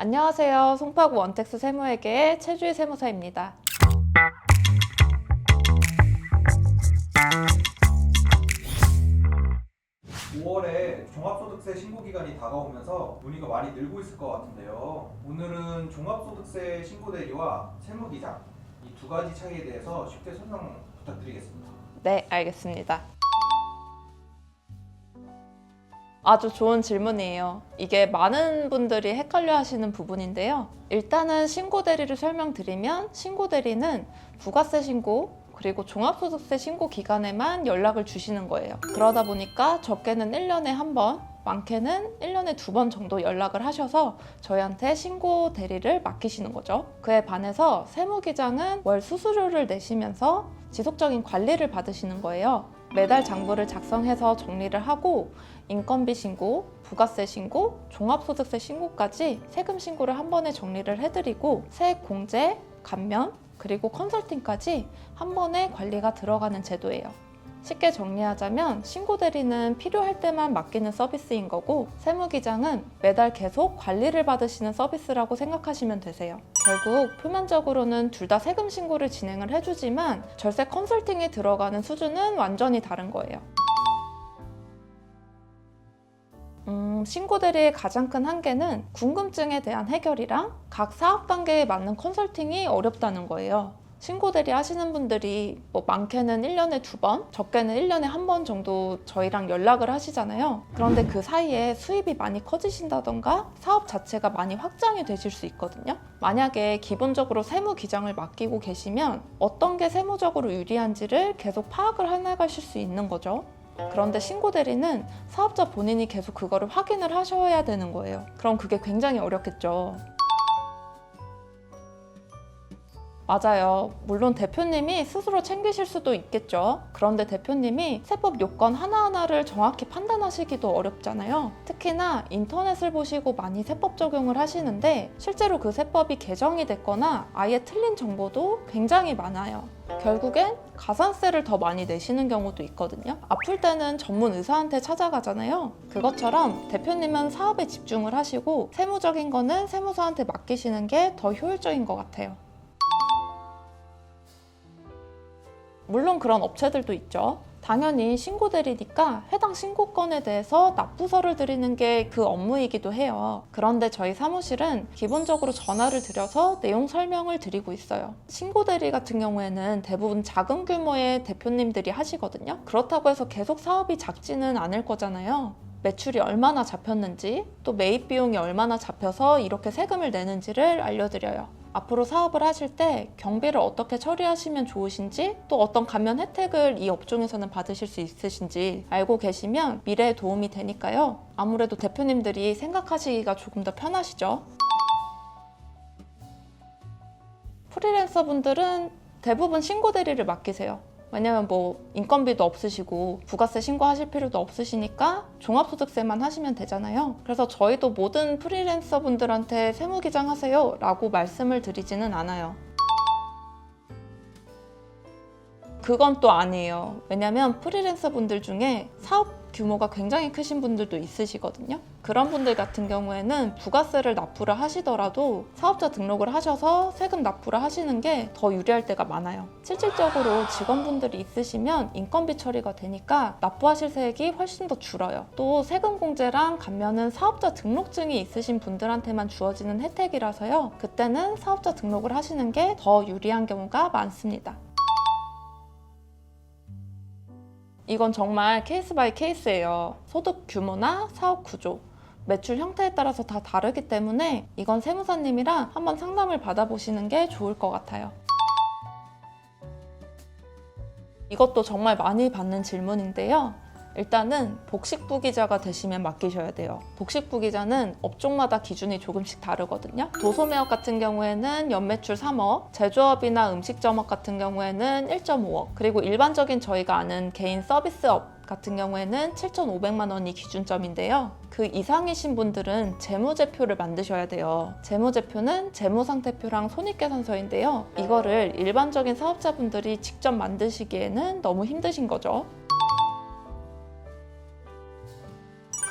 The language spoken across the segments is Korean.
안녕하세요. 송파구 원텍스 세무회계의 최주희 세무사입니다. 5월에 종합소득세 신고기간이 다가오면서 문의가 많이 늘고 있을 것 같은데요. 오늘은 종합소득세 신고대리와 세무기장 이 두 가지 차이에 대해서 쉽게 설명 부탁드리겠습니다. 네, 알겠습니다. 아주 좋은 질문이에요. 이게 많은 분들이 헷갈려 하시는 부분인데요. 일단은 신고대리를 설명드리면 신고대리는 부가세 신고 그리고 종합소득세 신고 기간에만 연락을 주시는 거예요. 그러다 보니까 적게는 1년에 한 번, 많게는 1년에 2번 정도 연락을 하셔서 저희한테 신고 대리를 맡기시는 거죠. 그에 반해서 세무기장은 월 수수료를 내시면서 지속적인 관리를 받으시는 거예요. 매달 장부를 작성해서 정리를 하고 인건비 신고, 부가세 신고, 종합소득세 신고까지 세금 신고를 한 번에 정리를 해드리고 세액 공제, 감면, 그리고 컨설팅까지 한 번에 관리가 들어가는 제도예요. 쉽게 정리하자면 신고대리는 필요할 때만 맡기는 서비스인 거고 세무기장은 매달 계속 관리를 받으시는 서비스라고 생각하시면 되세요. 결국 표면적으로는 둘 다 세금 신고를 진행을 해주지만 절세 컨설팅에 들어가는 수준은 완전히 다른 거예요. 신고대리의 가장 큰 한계는 궁금증에 대한 해결이랑 각 사업 단계에 맞는 컨설팅이 어렵다는 거예요. 신고대리 하시는 분들이 많게는 1년에 2번, 적게는 1년에 한 번 정도 저희랑 연락을 하시잖아요. 그런데 그 사이에 수입이 많이 커지신다던가 사업 자체가 많이 확장이 되실 수 있거든요. 만약에 기본적으로 세무기장을 맡기고 계시면 어떤 게 세무적으로 유리한지를 계속 파악을 해나가실 수 있는 거죠. 그런데 신고대리는 사업자 본인이 계속 그거를 확인을 하셔야 되는 거예요. 그럼 그게 굉장히 어렵겠죠. 맞아요. 물론 대표님이 스스로 챙기실 수도 있겠죠. 그런데 대표님이 세법 요건 하나하나를 정확히 판단하시기도 어렵잖아요. 특히나 인터넷을 보시고 많이 세법 적용을 하시는데 실제로 그 세법이 개정이 됐거나 아예 틀린 정보도 굉장히 많아요. 결국엔 가산세를 더 많이 내시는 경우도 있거든요. 아플 때는 전문 의사한테 찾아가잖아요. 그것처럼 대표님은 사업에 집중을 하시고 세무적인 거는 세무사한테 맡기시는 게 더 효율적인 것 같아요. 물론 그런 업체들도 있죠. 당연히 신고대리니까 해당 신고건에 대해서 납부서를 드리는 게 그 업무이기도 해요. 그런데 저희 사무실은 기본적으로 전화를 드려서 내용 설명을 드리고 있어요. 신고대리 같은 경우에는 대부분 작은 규모의 대표님들이 하시거든요. 그렇다고 해서 계속 사업이 작지는 않을 거잖아요. 매출이 얼마나 잡혔는지, 또 매입 비용이 얼마나 잡혀서 이렇게 세금을 내는지를 알려드려요. 앞으로 사업을 하실 때 경비를 어떻게 처리하시면 좋으신지, 또 어떤 감면 혜택을 이 업종에서는 받으실 수 있으신지 알고 계시면 미래에 도움이 되니까요. 아무래도 대표님들이 생각하시기가 조금 더 편하시죠. 프리랜서 분들은 대부분 신고대리를 맡기세요. 왜냐면 인건비도 없으시고 부가세 신고하실 필요도 없으시니까 종합소득세만 하시면 되잖아요. 그래서 저희도 모든 프리랜서 분들한테 세무기장 하세요 라고 말씀을 드리지는 않아요. 그건 또 아니에요. 왜냐면 프리랜서 분들 중에 사업 규모가 굉장히 크신 분들도 있으시거든요. 그런 분들 같은 경우에는 부가세를 납부를 하시더라도 사업자 등록을 하셔서 세금 납부를 하시는 게 더 유리할 때가 많아요. 실질적으로 직원분들이 있으시면 인건비 처리가 되니까 납부하실 세액이 훨씬 더 줄어요. 또 세금 공제랑 감면은 사업자 등록증이 있으신 분들한테만 주어지는 혜택이라서요. 그때는 사업자 등록을 하시는 게 더 유리한 경우가 많습니다. 이건 정말 케이스 바이 케이스예요. 소득 규모나 사업 구조, 매출 형태에 따라서 다 다르기 때문에 이건 세무사님이랑 한번 상담을 받아보시는 게 좋을 것 같아요. 이것도 정말 많이 받는 질문인데요. 일단은 복식부기자가 되시면 맡기셔야 돼요. 복식부기자는 업종마다 기준이 조금씩 다르거든요. 도소매업 같은 경우에는 연매출 3억, 제조업이나 음식점업 같은 경우에는 1.5억, 그리고 일반적인 저희가 아는 개인 서비스업 같은 경우에는 7,500만 원이 기준점인데요. 그 이상이신 분들은 재무제표를 만드셔야 돼요. 재무제표는 재무상태표랑 손익계산서인데요. 이거를 일반적인 사업자분들이 직접 만드시기에는 너무 힘드신 거죠.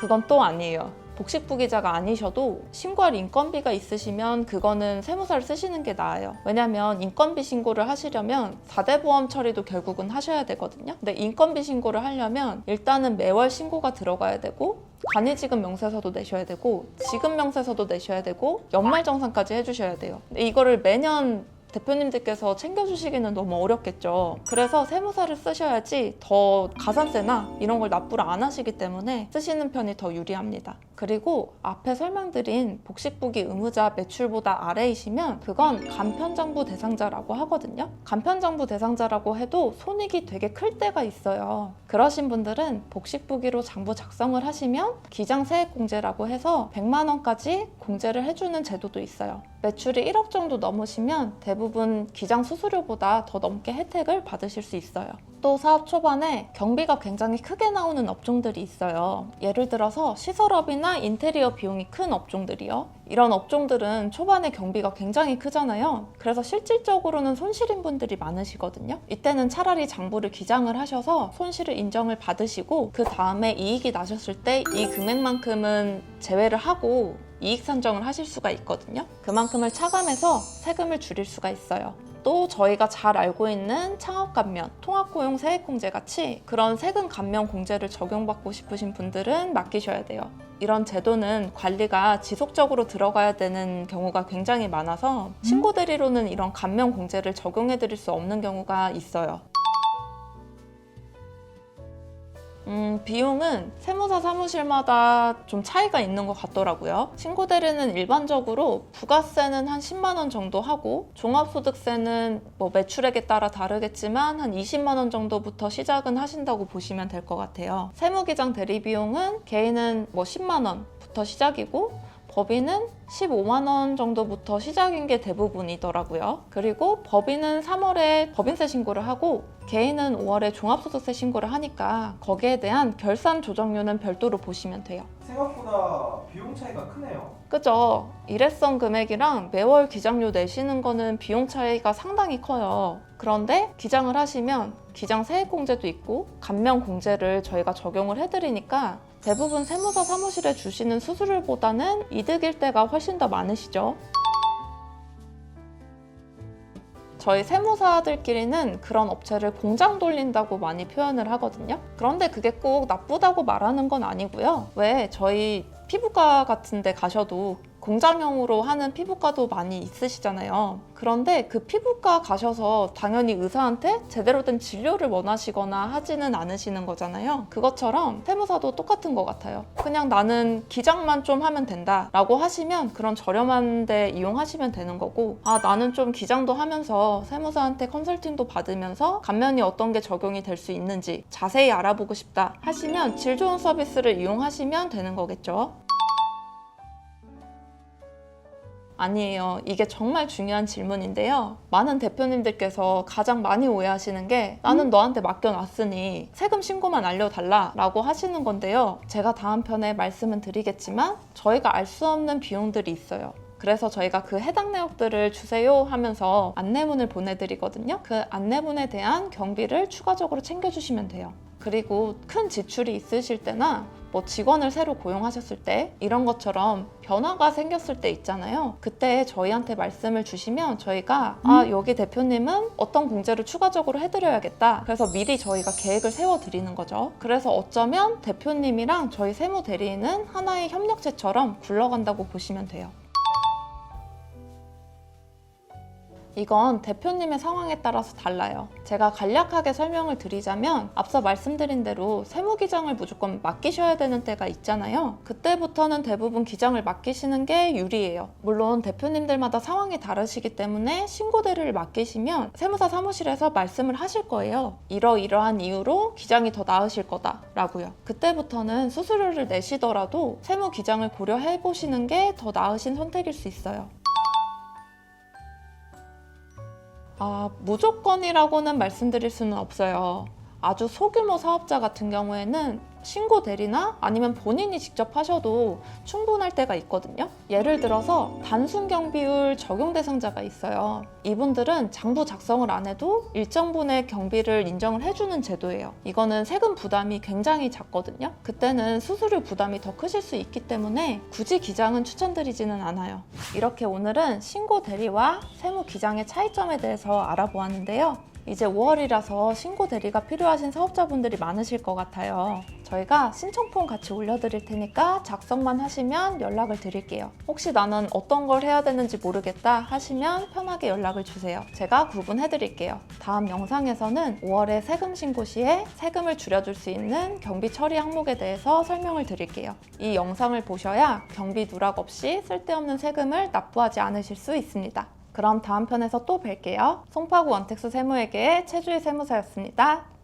그건 또 아니에요. 복식부기자가 아니셔도 신고할 인건비가 있으시면 그거는 세무사를 쓰시는 게 나아요. 왜냐면 인건비 신고를 하시려면 4대 보험 처리도 결국은 하셔야 되거든요. 근데 인건비 신고를 하려면 일단은 매월 신고가 들어가야 되고 간이지급 명세서도 내셔야 되고 지급 명세서도 내셔야 되고 연말정산까지 해주셔야 돼요. 근데 이거를 매년 대표님들께서 챙겨주시기는 너무 어렵겠죠. 그래서 세무사를 쓰셔야지 더 가산세나 이런 걸 납부를 안 하시기 때문에 쓰시는 편이 더 유리합니다. 그리고 앞에 설명드린 복식부기 의무자 매출보다 아래이시면 그건 간편장부 대상자라고 하거든요. 간편장부 대상자라고 해도 손익이 되게 클 때가 있어요. 그러신 분들은 복식부기로 장부 작성을 하시면 기장세액공제라고 해서 100만 원까지 공제를 해주는 제도도 있어요. 매출이 1억 정도 넘으시면 대부분 기장 수수료보다 더 넘게 혜택을 받으실 수 있어요. 또 사업 초반에 경비가 굉장히 크게 나오는 업종들이 있어요. 예를 들어서 시설업이나 인테리어 비용이 큰 업종들이요. 이런 업종들은 초반에 경비가 굉장히 크잖아요. 그래서 실질적으로는 손실인 분들이 많으시거든요. 이때는 차라리 장부를 기장을 하셔서 손실을 인정을 받으시고 그 다음에 이익이 나셨을 때 이 금액만큼은 제외를 하고 이익 산정을 하실 수가 있거든요. 그만큼을 차감해서 세금을 줄일 수가 있어요. 또 저희가 잘 알고 있는 창업감면, 통합고용 세액공제 같이 그런 세금 감면 공제를 적용받고 싶으신 분들은 맡기셔야 돼요. 이런 제도는 관리가 지속적으로 들어가야 되는 경우가 굉장히 많아서 신고 대리로는 이런 감면 공제를 적용해 드릴 수 없는 경우가 있어요. 비용은 세무사 사무실마다 좀 차이가 있는 것 같더라고요. 신고대리는 일반적으로 부가세는 한 10만 원 정도 하고 종합소득세는 뭐 매출액에 따라 다르겠지만 한 20만 원 정도부터 시작은 하신다고 보시면 될 것 같아요. 세무기장 대리 비용은 개인은 뭐 10만 원부터 시작이고 법인은 15만 원 정도부터 시작인 게 대부분이더라고요. 그리고 법인은 3월에 법인세 신고를 하고 개인은 5월에 종합소득세 신고를 하니까 거기에 대한 결산 조정료는 별도로 보시면 돼요. 생각보다 비용 차이가 크네요. 그죠? 일회성 금액이랑 매월 기장료 내시는 거는 비용 차이가 상당히 커요. 그런데 기장을 하시면 기장 세액공제도 있고 감면 공제를 저희가 적용을 해드리니까 대부분 세무사 사무실에 주시는 수수료보다는 이득일 때가 훨씬 더 많으시죠. 저희 세무사들끼리는 그런 업체를 공장 돌린다고 많이 표현을 하거든요. 그런데 그게 꼭 나쁘다고 말하는 건 아니고요. 왜 저희 피부과 같은 데 가셔도 공장형으로 하는 피부과도 많이 있으시잖아요. 그런데 그 피부과 가셔서 당연히 의사한테 제대로 된 진료를 원하시거나 하지는 않으시는 거잖아요. 그것처럼 세무사도 똑같은 것 같아요. 그냥 나는 기장만 좀 하면 된다 라고 하시면 그런 저렴한 데 이용하시면 되는 거고, 아 나는 좀 기장도 하면서 세무사한테 컨설팅도 받으면서 감면이 어떤 게 적용이 될 수 있는지 자세히 알아보고 싶다 하시면 질 좋은 서비스를 이용하시면 되는 거겠죠. 아니에요. 이게 정말 중요한 질문인데요. 많은 대표님들께서 가장 많이 오해하시는 게 나는 너한테 맡겨놨으니 세금 신고만 알려달라 라고 하시는 건데요. 제가 다음 편에 말씀은 드리겠지만 저희가 알 수 없는 비용들이 있어요. 그래서 저희가 그 해당 내역들을 주세요 하면서 안내문을 보내드리거든요. 그 안내문에 대한 경비를 추가적으로 챙겨주시면 돼요. 그리고 큰 지출이 있으실 때나 뭐 직원을 새로 고용하셨을 때 이런 것처럼 변화가 생겼을 때 있잖아요. 그때 저희한테 말씀을 주시면 저희가 여기 대표님은 어떤 공제를 추가적으로 해드려야겠다. 그래서 미리 저희가 계획을 세워드리는 거죠. 그래서 어쩌면 대표님이랑 저희 세무 대리인은 하나의 협력체처럼 굴러간다고 보시면 돼요. 이건 대표님의 상황에 따라서 달라요. 제가 간략하게 설명을 드리자면 앞서 말씀드린 대로 세무기장을 무조건 맡기셔야 되는 때가 있잖아요. 그때부터는 대부분 기장을 맡기시는 게 유리해요. 물론 대표님들마다 상황이 다르시기 때문에 신고대리를 맡기시면 세무사 사무실에서 말씀을 하실 거예요. 이러이러한 이유로 기장이 더 나으실 거다라고요. 그때부터는 수수료를 내시더라도 세무기장을 고려해 보시는 게 더 나으신 선택일 수 있어요. 무조건이라고는 말씀드릴 수는 없어요. 아주 소규모 사업자 같은 경우에는 신고 대리나 아니면 본인이 직접 하셔도 충분할 때가 있거든요. 예를 들어서 단순 경비율 적용 대상자가 있어요. 이분들은 장부 작성을 안 해도 일정 분의 경비를 인정을 해주는 제도예요. 이거는 세금 부담이 굉장히 작거든요. 그때는 수수료 부담이 더 크실 수 있기 때문에 굳이 기장은 추천드리지는 않아요. 이렇게 오늘은 신고 대리와 세무 기장의 차이점에 대해서 알아보았는데요. 이제 5월이라서 신고 대리가 필요하신 사업자분들이 많으실 것 같아요. 저희가 신청폰 같이 올려드릴 테니까 작성만 하시면 연락을 드릴게요. 혹시 나는 어떤 걸 해야 되는지 모르겠다 하시면 편하게 연락을 주세요. 제가 구분해드릴게요. 다음 영상에서는 5월에 세금 신고 시에 세금을 줄여줄 수 있는 경비 처리 항목에 대해서 설명을 드릴게요. 이 영상을 보셔야 경비 누락 없이 쓸데없는 세금을 납부하지 않으실 수 있습니다. 그럼 다음 편에서 또 뵐게요. 송파구 원택스 세무회계의 최주희 세무사였습니다.